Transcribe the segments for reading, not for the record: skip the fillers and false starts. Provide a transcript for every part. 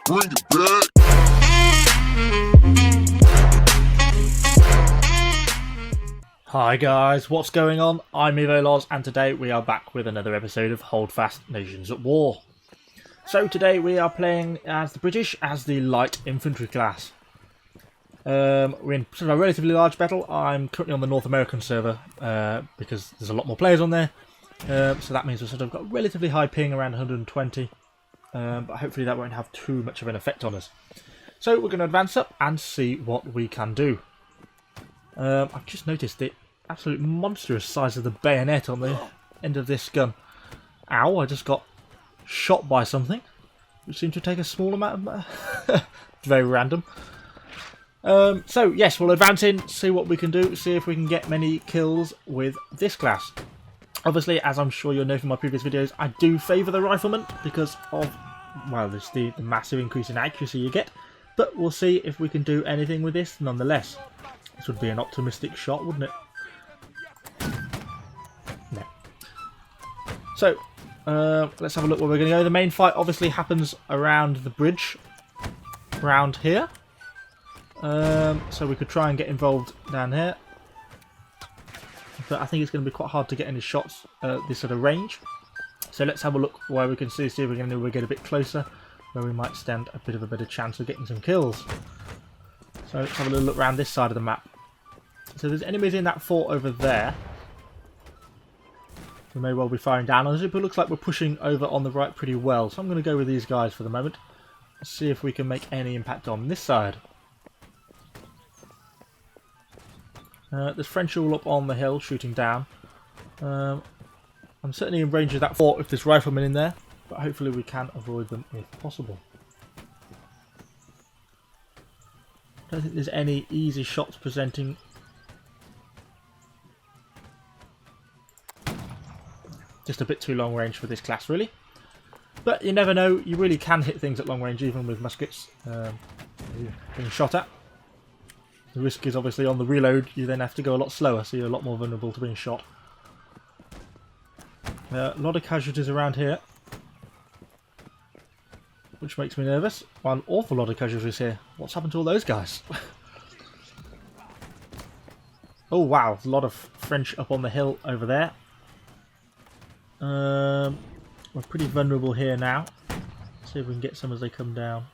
Bring it back. Hi guys, what's going on? I'm EvoLoz and today we are back with another episode of Holdfast Nations at War. So today we are playing as the British, as the Light Infantry class. We're in sort of a relatively large battle. I'm currently on the North American server because there's a lot more players on there. So that means we've sort of got a relatively high ping, around 120. But hopefully that won't have too much of an effect on us. So we're going to advance up and see what we can do. I've just noticed the absolute monstrous size of the bayonet on the end of this gun. Ow, I just got shot by something, which seemed to take a small amount of... very random. So yes, we'll advance in, see what we can do, see if we can get many kills with this class. Obviously, as I'm sure you'll know from my previous videos, I do favour the rifleman because of, well, there's the massive increase in accuracy you get. But we'll see if we can do anything with this nonetheless. This would be an optimistic shot, wouldn't it? No. So, let's have a look where we're going to go. The main fight obviously happens around the bridge, around here. So we could try and get involved down here. But I think it's going to be quite hard to get any shots at this sort of range. So let's have a look where we can see if we can get a bit closer, where we might stand a bit of a better chance of getting some kills. So let's have a little look around this side of the map. So there's enemies in that fort over there. We may well be firing down on us, but it looks like we're pushing over on the right pretty well. So I'm going to go with these guys for the moment. Let's see if we can make any impact on this side. There's French all up on the hill shooting down. I'm certainly in range of that fort if there's riflemen in there, but hopefully we can avoid them if possible. Don't think there's any easy shots presenting. Just a bit too long range for this class, really. But you never know, you really can hit things at long range even with muskets being shot at. The risk is obviously on the reload, you then have to go a lot slower, so you're a lot more vulnerable to being shot. A lot of casualties around here, which makes me nervous. Well, an awful lot of casualties here. What's happened to all those guys? Oh wow, a lot of French up on the hill over there. We're pretty vulnerable here now. Let's see if we can get some as they come down.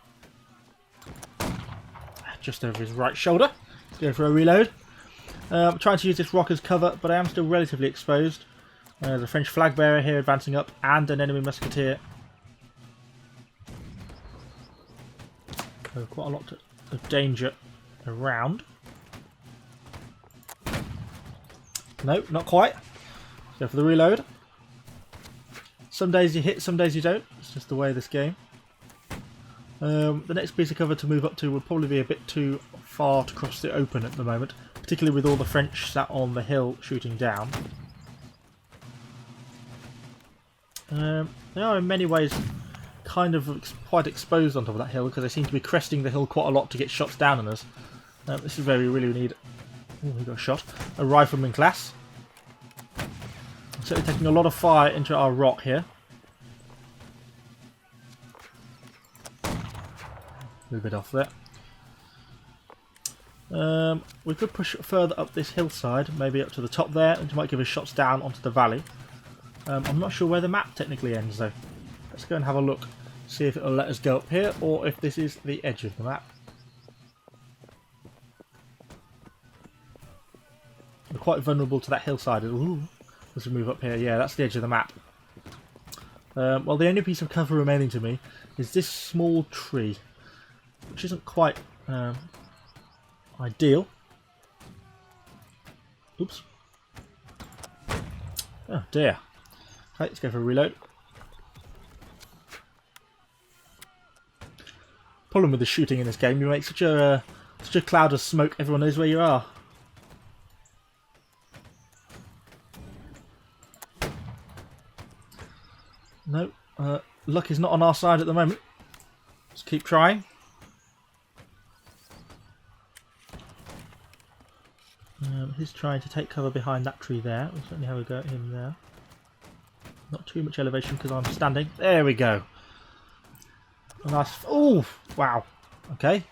Just over his right shoulder. Let's go for a reload. I'm trying to use this rock as cover, but I am still relatively exposed. There's a French flag bearer here advancing up, and an enemy musketeer. So quite a lot of danger around. No, not quite. Let's go for the reload. Some days you hit, some days you don't. It's just the way of this game. The next piece of cover to move up to would probably be a bit too far to cross the open at the moment, particularly with all the French sat on the hill shooting down. They are in many ways kind of quite exposed on top of that hill because they seem to be cresting the hill quite a lot to get shots down on us. This is where we really need... Oh, we got a shot. A rifleman class. I'm certainly taking a lot of fire into our rock here. A little bit off there. We could push further up this hillside, maybe up to the top there, and it might give us shots down onto the valley. I'm not sure where the map technically ends though. Let's go and have a look, see if it'll let us go up here or if this is the edge of the map. We're quite vulnerable to that hillside. Ooh, as we move up here, yeah, that's the edge of the map. Well, the only piece of cover remaining to me is this small tree, which isn't quite ideal. Oops. Oh dear. Okay, let's go for a reload. Problem with the shooting in this game, you make such a cloud of smoke, everyone knows where you are. No, luck is not on our side at the moment. Let's keep trying. He's trying to take cover behind that tree there. We'll certainly have a go at him there. Not too much elevation because I'm standing. There we go. A nice. Oh, wow. Okay.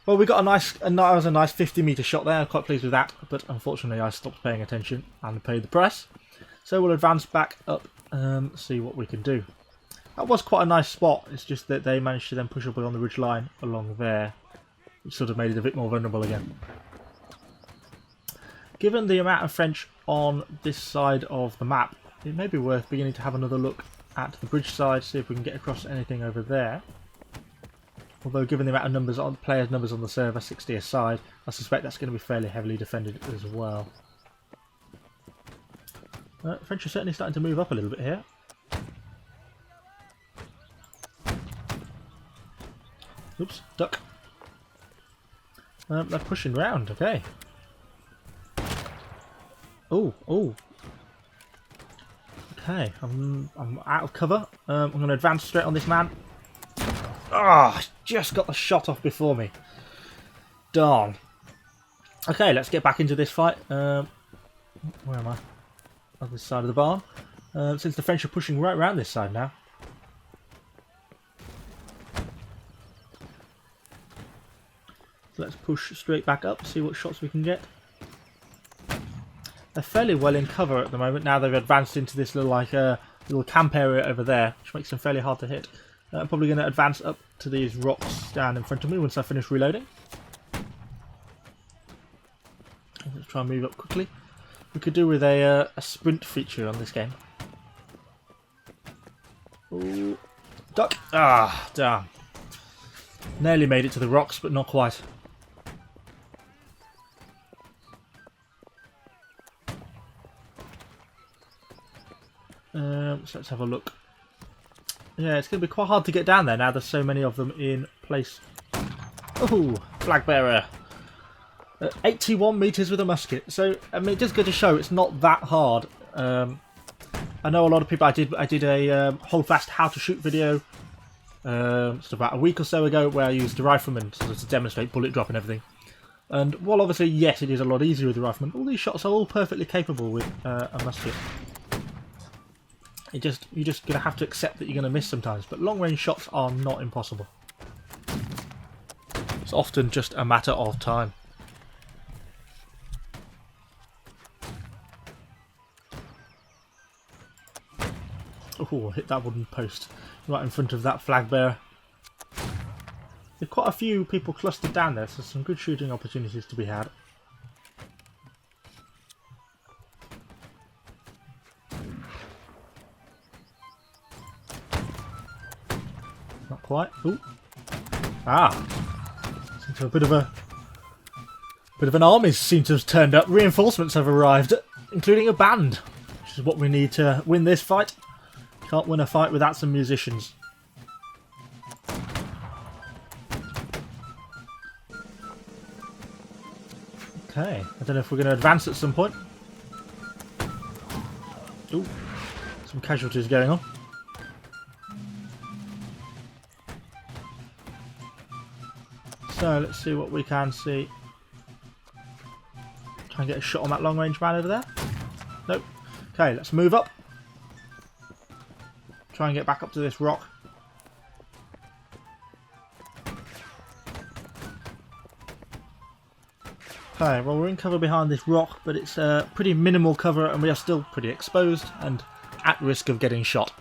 Well, we got that was a nice 50-meter shot there. I'm quite pleased with that, but unfortunately I stopped paying attention and paid the price. So we'll advance back up and see what we can do. That was quite a nice spot. It's just that they managed to then push up on the ridge line along there, which sort of made it a bit more vulnerable again. Given the amount of French on this side of the map, it may be worth beginning to have another look at the bridge side, see if we can get across anything over there. Although given the amount of numbers on players' numbers on the server, 60 aside, I suspect that's going to be fairly heavily defended as well. French are certainly starting to move up a little bit here. Oops, duck. They're pushing round, okay. Oh. Okay, I'm out of cover. I'm going to advance straight on this man. Ah, just got the shot off before me. Darn. Okay, let's get back into this fight. Where am I? On this side of the barn. Since the French are pushing right around this side now. So let's push straight back up, see what shots we can get. They're fairly well in cover at the moment. Now they've advanced into this little little camp area over there, which makes them fairly hard to hit. I'm probably going to advance up to these rocks down in front of me once I finish reloading. Let's try and move up quickly. We could do with a sprint feature on this game. Ooh. Duck! Ah, damn. Nearly made it to the rocks, but not quite. So let's have a look. Yeah, it's going to be quite hard to get down there now. There's so many of them in place. Oh, flag bearer. 81 meters with a musket. So I mean, it does go to show it's not that hard. I know a lot of people. I did a Holdfast how to shoot video just about a week or so ago, where I used the rifleman to demonstrate bullet drop and everything. And while obviously yes, it is a lot easier with the rifleman, all these shots are all perfectly capable with a musket. You're just gonna have to accept that you're gonna miss sometimes, but long range shots are not impossible. It's often just a matter of time. Oh, hit that wooden post right in front of that flag bearer. There's quite a few people clustered down there, so some good shooting opportunities to be had. Not quite. Ooh. Ah. Seems to have a bit of an army seems to have turned up. Reinforcements have arrived, including a band, which is what we need to win this fight. Can't win a fight without some musicians. Okay, I don't know if we're going to advance at some point. Ooh, some casualties going on. So let's see what we can see. Try and get a shot on that long range man over there. Nope. Okay, let's move up. Try and get back up to this rock. Okay, well we're in cover behind this rock, but it's pretty minimal cover and we are still pretty exposed and at risk of getting shot.